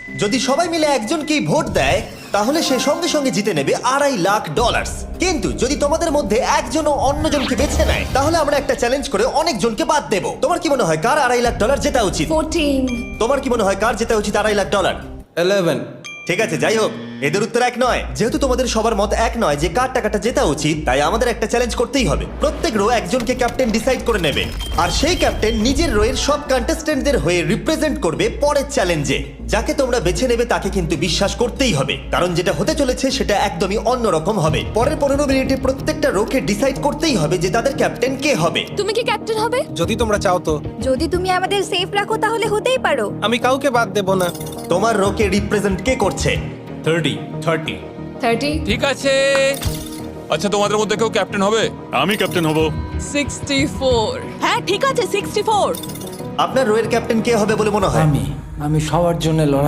যদি সবাই মিলে একজনকেই ভোট দেয় তাহলে সে সঙ্গে সঙ্গে জিতে নেবে $2.5 লাখ। কিন্তু যদি তোমাদের মধ্যে একজনও অন্যজনকে বেছে নেয় তাহলে আমরা একটা চ্যালেঞ্জ করে অনেকজনকে বাদ দেব। তোমার কি মনে হয় কার $2.5 লাখ জেতা উচিত? 14। তোমার কি মনে হয় কার জেতা উচিত $2.5 লাখ? 11। ঠিক আছে, যাই হোক, এদের উত্তর এক নয়। যেহেতু তোমাদের সবার মত এক নয় যে কার টাকাটা জেতা উচিত, তাই আমাদের একটা চ্যালেঞ্জ করতেই হবে। প্রত্যেক রো একজনকে ক্যাপ্টেন ডিসাইড করে নেবে, আর সেই ক্যাপ্টেন নিজের রোয়ের সব কন্টেস্টেন্টদের হয়ে রিপ্রেজেন্ট করবে পরের চ্যালেঞ্জে। যাকে তোমরা বেছে নেবে তাকে কিন্তু বিশ্বাস করতেই হবে, কারণ যেটা হতে চলেছে সেটা একদমই অন্যরকম হবে। পরের 15 মিনিটে প্রত্যেকটা রোকে ডিসাইড করতেই হবে যে তাদের ক্যাপ্টেন কে হবে। তুমি কি ক্যাপ্টেন হবে? যদি তোমরা চাও তো। যদি তুমি আমাদের সেফ রাখো তাহলে হতেই পারো। আমি কাউকে বাদ দেব না। তোমার রোকে রিপ্রেজেন্ট কে করছে? 30। ঠিক আছে। আচ্ছা, তোমাদের মধ্যে কেউ ক্যাপ্টেন হবে? আমি ক্যাপ্টেন হব। 64। হ্যাঁ ঠিক আছে 64। আপনার রোয়ের ক্যাপ্টেন কে হবে বলে মনে হয়? আমি সবার জন্য লড়াই